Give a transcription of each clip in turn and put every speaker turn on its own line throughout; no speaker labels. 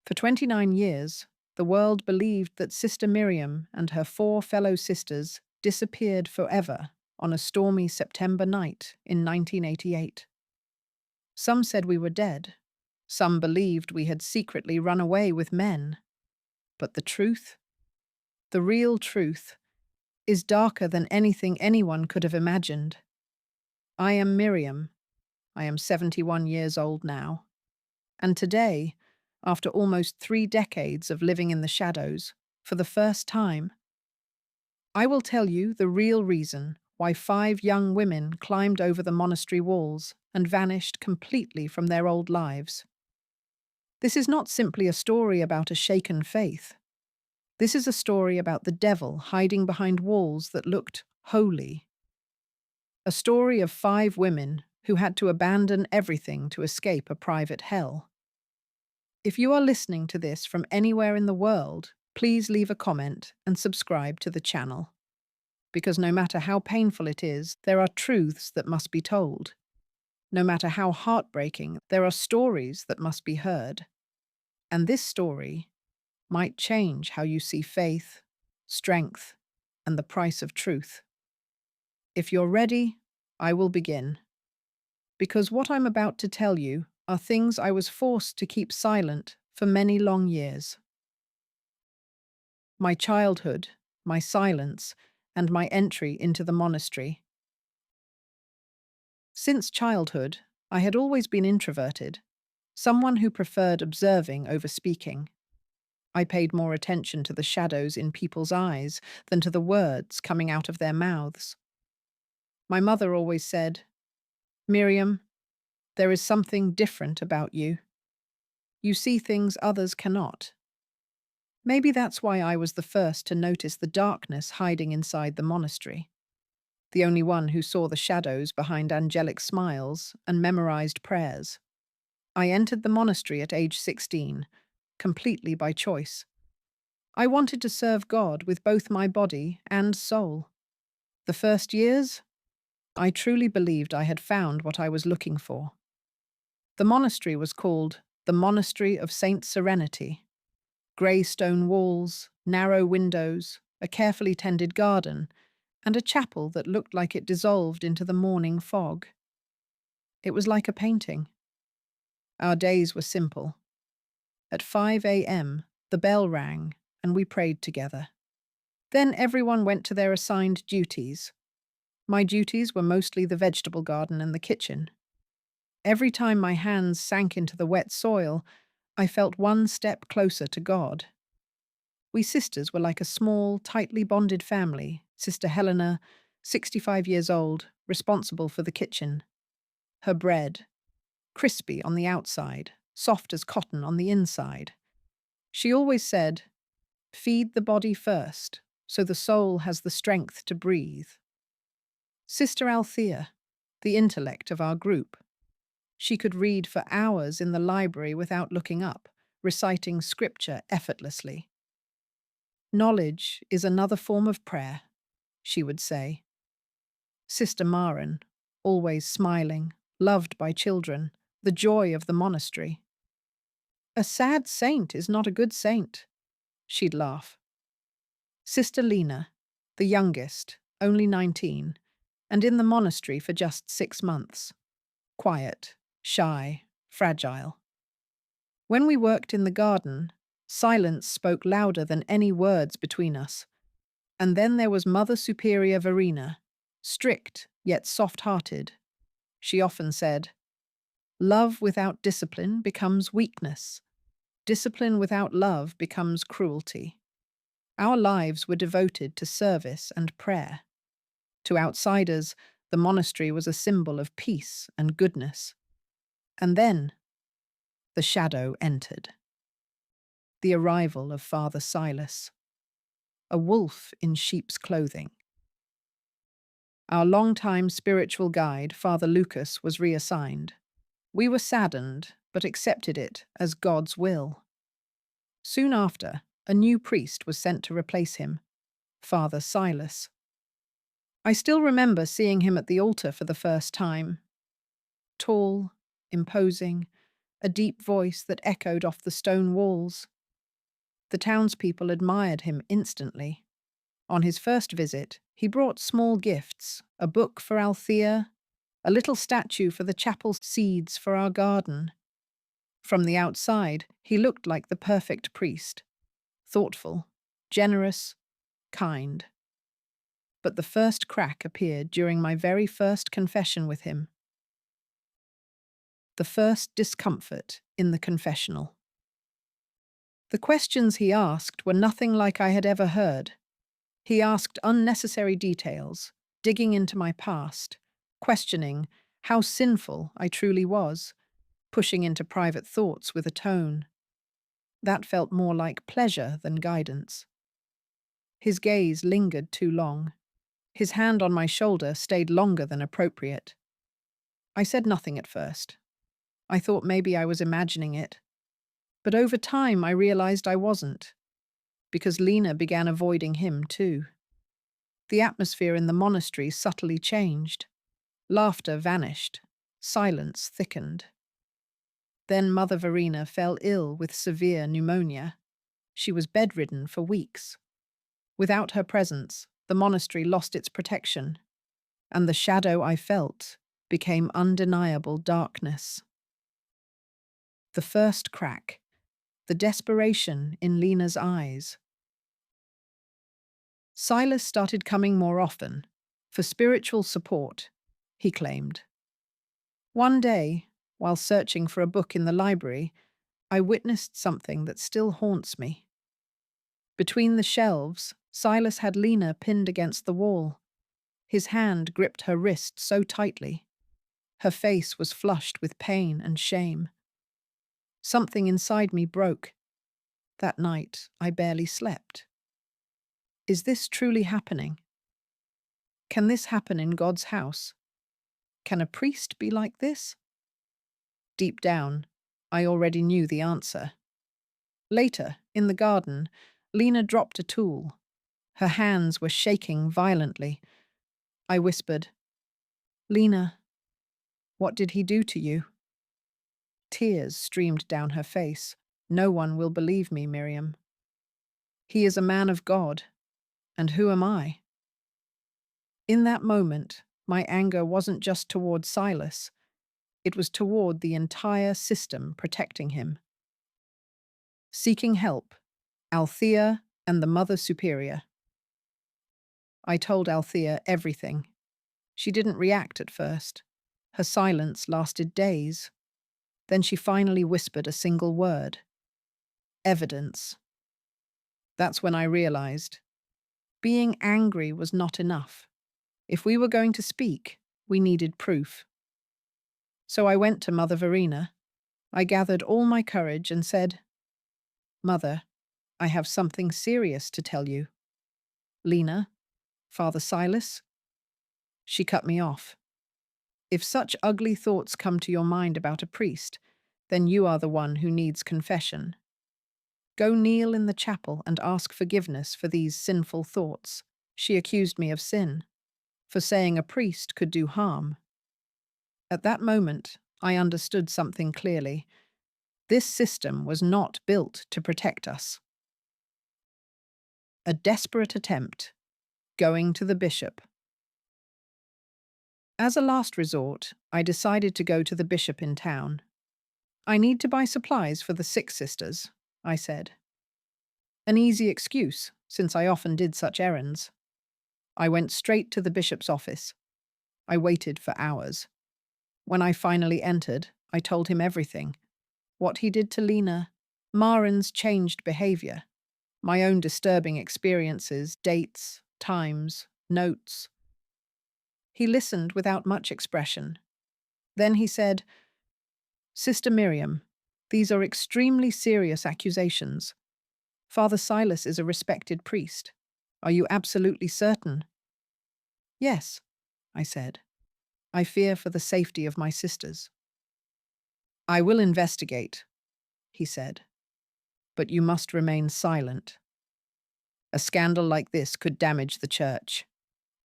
For 29 years, the world believed that Sister Miriam and her 4 fellow sisters disappeared forever on a stormy September night in 1988. Some said we were dead. Some believed we had secretly run away with men. But the truth, the real truth, is darker than anything anyone could have imagined. I am Miriam. I am 71 years old now. And today, after almost 3 decades of living in the shadows, for the first time, I will tell you the real reason why 5 young women climbed over the monastery walls and vanished completely from their old lives. This is not simply a story about a shaken faith. This is a story about the devil hiding behind walls that looked holy. A story of 5 women who had to abandon everything to escape a private hell. If you are listening to this from anywhere in the world, please leave a comment and subscribe to the channel. Because no matter how painful it is, there are truths that must be told. No matter how heartbreaking, there are stories that must be heard. And this story might change how you see faith, strength, and the price of truth. If you're ready, I will begin. Because what I'm about to tell you are things I was forced to keep silent for many long years. My childhood, my silence, and my entry into the monastery. Since childhood, I had always been introverted, someone who preferred observing over speaking. I paid more attention to the shadows in people's eyes than to the words coming out of their mouths. My mother always said, "Miriam, there is something different about you. You see things others cannot." Maybe that's why I was the first to notice the darkness hiding inside the monastery. The only one who saw the shadows behind angelic smiles and memorized prayers. I entered the monastery at age 16, completely by choice. I wanted to serve God with both my body and soul. The first years, I truly believed I had found what I was looking for. The monastery was called the Monastery of Saint Serenity. Grey stone walls, narrow windows, a carefully tended garden, and a chapel that looked like it dissolved into the morning fog. It was like a painting. Our days were simple. At 5 a.m., the bell rang, and we prayed together. Then everyone went to their assigned duties. My duties were mostly the vegetable garden and the kitchen. Every time my hands sank into the wet soil, I felt one step closer to God. We sisters were like a small, tightly bonded family. Sister Helena, 65 years old, responsible for the kitchen. Her bread, crispy on the outside, soft as cotton on the inside. She always said, "Feed the body first, so the soul has the strength to breathe." Sister Althea, the intellect of our group. She could read for hours in the library without looking up, reciting scripture effortlessly. "Knowledge is another form of prayer," she would say. Sister Maren, always smiling, loved by children, the joy of the monastery. "A sad saint is not a good saint," she'd laugh. Sister Lena, the youngest, only 19, and in the monastery for just 6 months. Quiet, shy, fragile. When we worked in the garden, silence spoke louder than any words between us. And then there was Mother Superior Verena, strict yet soft-hearted. She often said, "Love without discipline becomes weakness. Discipline without love becomes cruelty." Our lives were devoted to service and prayer. To outsiders, the monastery was a symbol of peace and goodness. And then, the shadow entered. The arrival of Father Silas, a wolf in sheep's clothing. Our longtime spiritual guide, Father Lucas, was reassigned. We were saddened, but accepted it as God's will. Soon after, a new priest was sent to replace him, Father Silas. I still remember seeing him at the altar for the first time. Tall, imposing, a deep voice that echoed off the stone walls. The townspeople admired him instantly. On his first visit, he brought small gifts, a book for Althea, a little statue for the chapel, seeds for our garden. From the outside, he looked like the perfect priest, thoughtful, generous, kind. But the first crack appeared during my very first confession with him. The first discomfort in the confessional. The questions he asked were nothing like I had ever heard. He asked unnecessary details, digging into my past, questioning how sinful I truly was, pushing into private thoughts with a tone. That felt more like pleasure than guidance. His gaze lingered too long. His hand on my shoulder stayed longer than appropriate. I said nothing at first. I thought maybe I was imagining it. But over time I realized I wasn't, because Lena began avoiding him too. The atmosphere in the monastery subtly changed. Laughter vanished. Silence thickened. Then Mother Verena fell ill with severe pneumonia. She was bedridden for weeks. Without her presence, the monastery lost its protection, and the shadow I felt became undeniable darkness. The first crack, the desperation in Lena's eyes. Silas started coming more often, for spiritual support, he claimed. One day, while searching for a book in the library, I witnessed something that still haunts me. Between the shelves, Silas had Lena pinned against the wall. His hand gripped her wrist so tightly. Her face was flushed with pain and shame. Something inside me broke. That night, I barely slept. Is this truly happening? Can this happen in God's house? Can a priest be like this? Deep down, I already knew the answer. Later, in the garden, Lena dropped a tool. Her hands were shaking violently. I whispered, "Lena, what did he do to you?" Tears streamed down her face. "No one will believe me, Miriam. He is a man of God, and who am I?" In that moment, my anger wasn't just toward Silas. It was toward the entire system protecting him. Seeking help, Althea and the Mother Superior. I told Althea everything. She didn't react at first. Her silence lasted days. Then she finally whispered a single word. Evidence. That's when I realized. Being angry was not enough. If we were going to speak, we needed proof. So I went to Mother Verena. I gathered all my courage and said, "Mother, I have something serious to tell you." "Lena? Father Silas?" She cut me off. "If such ugly thoughts come to your mind about a priest, then you are the one who needs confession. Go kneel in the chapel and ask forgiveness for these sinful thoughts." She accused me of sin, for saying a priest could do harm. At that moment, I understood something clearly. This system was not built to protect us. A desperate attempt. Going to the bishop. As a last resort, I decided to go to the bishop in town. "I need to buy supplies for the sick sisters," I said. An easy excuse, since I often did such errands. I went straight to the bishop's office. I waited for hours. When I finally entered, I told him everything. What he did to Lena, Marin's changed behavior, my own disturbing experiences, dates, times, notes. He listened without much expression. Then he said, "Sister Miriam, these are extremely serious accusations. Father Silas is a respected priest. Are you absolutely certain?" "Yes," I said. "I fear for the safety of my sisters." "I will investigate," he said. "But you must remain silent. A scandal like this could damage the church."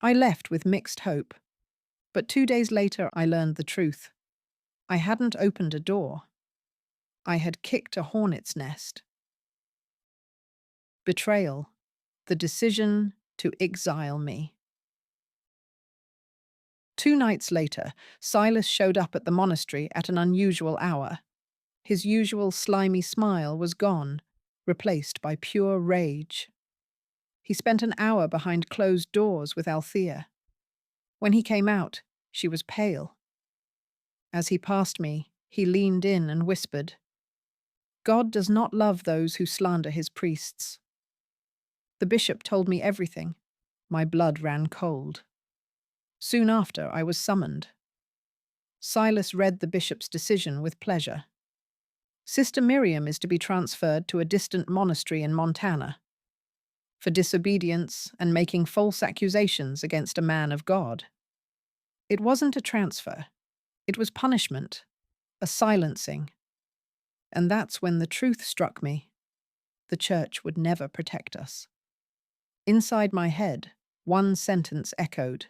I left with mixed hope. But 2 days later, I learned the truth. I hadn't opened a door. I had kicked a hornet's nest. Betrayal. The decision to exile me. 2 nights later, Silas showed up at the monastery at an unusual hour. His usual slimy smile was gone, replaced by pure rage. He spent an hour behind closed doors with Althea. When he came out, she was pale. As he passed me, he leaned in and whispered, "God does not love those who slander his priests." The bishop told me everything. My blood ran cold. Soon after, I was summoned. Silas read the bishop's decision with pleasure. Sister Miriam is to be transferred to a distant monastery in Montana for disobedience and making false accusations against a man of God. It wasn't a transfer. It was punishment, a silencing. And that's when the truth struck me. The church would never protect us. Inside my head, one sentence echoed.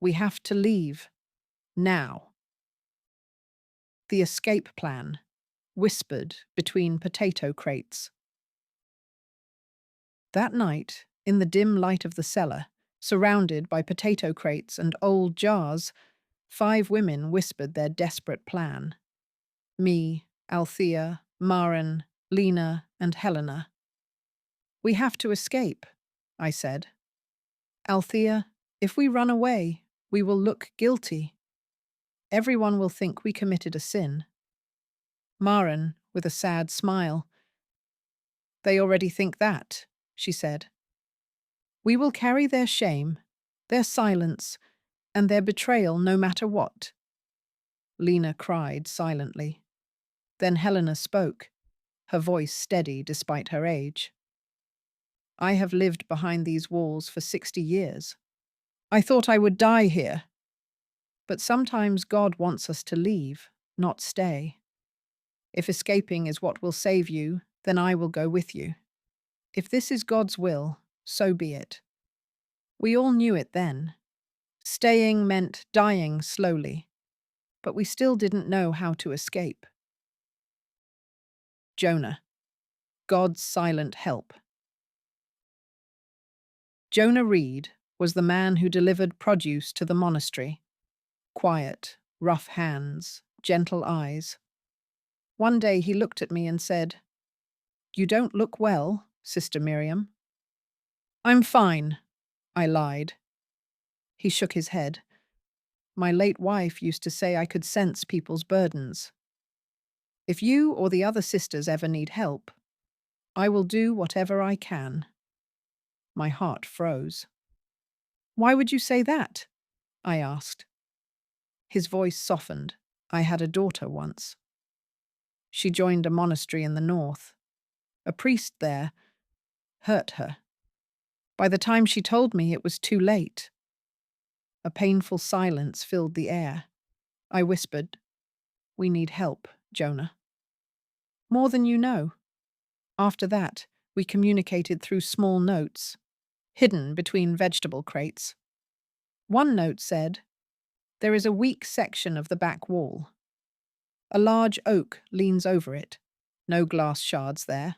We have to leave. Now. The escape plan, whispered between potato crates. That night, in the dim light of the cellar, surrounded by potato crates and old jars, 5 women whispered their desperate plan. Me, Althea, Maren, Lena, and Helena. We have to escape, I said. Althea, if we run away, we will look guilty. Everyone will think we committed a sin. Maren, with a sad smile. They already think that, she said. We will carry their shame, their silence, and their betrayal no matter what. Lena cried silently. Then Helena spoke, her voice steady despite her age. I have lived behind these walls for 60 years. I thought I would die here. But sometimes God wants us to leave, not stay. If escaping is what will save you, then I will go with you. If this is God's will, so be it. We all knew it then. Staying meant dying slowly, but we still didn't know how to escape. Jonah, God's silent help. Jonah Reed was the man who delivered produce to the monastery. Quiet, rough hands, gentle eyes. One day he looked at me and said, "You don't look well, Sister Miriam." "I'm fine," I lied. He shook his head. My late wife used to say I could sense people's burdens. If you or the other sisters ever need help, I will do whatever I can. My heart froze. Why would you say that? I asked. His voice softened. I had a daughter once. She joined a monastery in the north. A priest there hurt her. By the time she told me, it was too late. A painful silence filled the air. I whispered, "We need help, Jonah." "More than you know." After that, we communicated through small notes, hidden between vegetable crates. One note said, "There is a weak section of the back wall. A large oak leans over it. No glass shards there.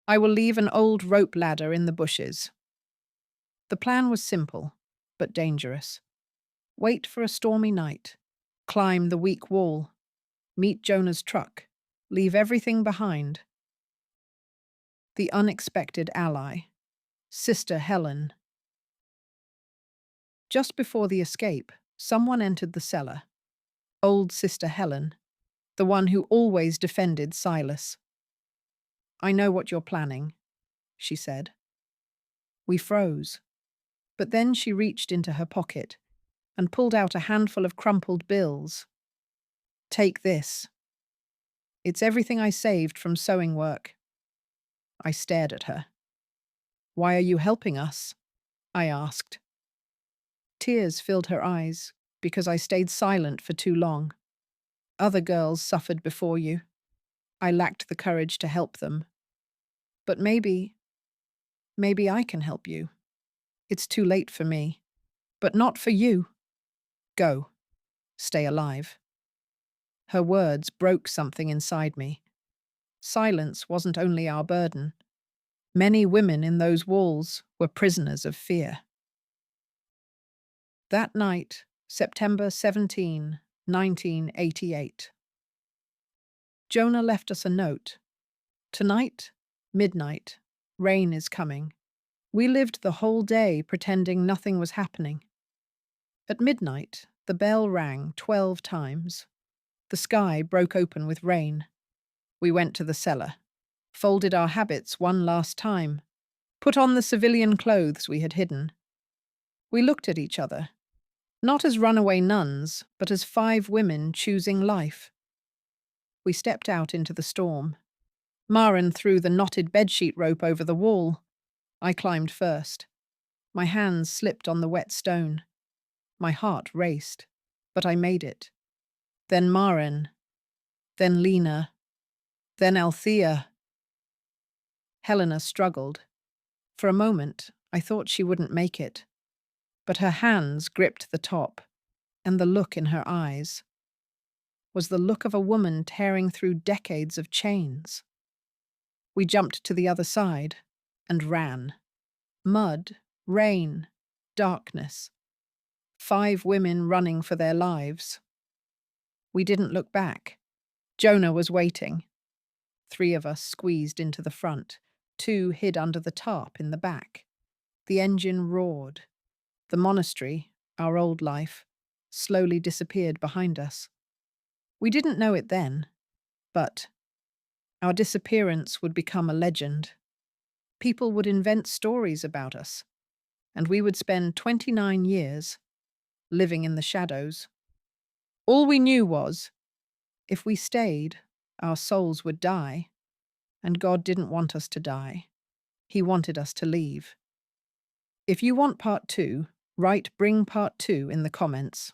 I will leave an old rope ladder in the bushes." The plan was simple, but dangerous. Wait for a stormy night. Climb the weak wall. Meet Jonah's truck. Leave everything behind. The unexpected ally. Sister Helen. Just before the escape, someone entered the cellar. Old Sister Helen, the one who always defended Silas. "I know what you're planning," she said. We froze. But then she reached into her pocket and pulled out a handful of crumpled bills. "Take this. It's everything I saved from sewing work." I stared at her. "Why are you helping us?" I asked. Tears filled her eyes because I stayed silent for too long. "Other girls suffered before you. I lacked the courage to help them. But maybe I can help you. It's too late for me, but not for you. Go. Stay alive." Her words broke something inside me. Silence wasn't only our burden. Many women in those walls were prisoners of fear. That night, September 17, 1988. Jonah left us a note. Tonight, midnight, rain is coming. We lived the whole day pretending nothing was happening. At midnight, the bell rang 12 times. The sky broke open with rain. We went to the cellar, folded our habits one last time, put on the civilian clothes we had hidden. We looked at each other, not as runaway nuns, but as 5 women choosing life. We stepped out into the storm. Maren threw the knotted bedsheet rope over the wall. I climbed first. My hands slipped on the wet stone. My heart raced, but I made it. Then Maren, then Lena, then Althea. Helena struggled. For a moment, I thought she wouldn't make it. But her hands gripped the top, and the look in her eyes was the look of a woman tearing through decades of chains. We jumped to the other side and ran. Mud, rain, darkness. 5 women running for their lives. We didn't look back. Jonah was waiting. 3 of us squeezed into the front, 2 hid under the tarp in the back. The engine roared. The monastery, our old life, slowly disappeared behind us. We didn't know it then, but our disappearance would become a legend. People would invent stories about us, and we would spend 29 years living in the shadows. All we knew was, if we stayed, our souls would die, and God didn't want us to die. He wanted us to leave. If you want part 2, write "Bring Part 2" in the comments.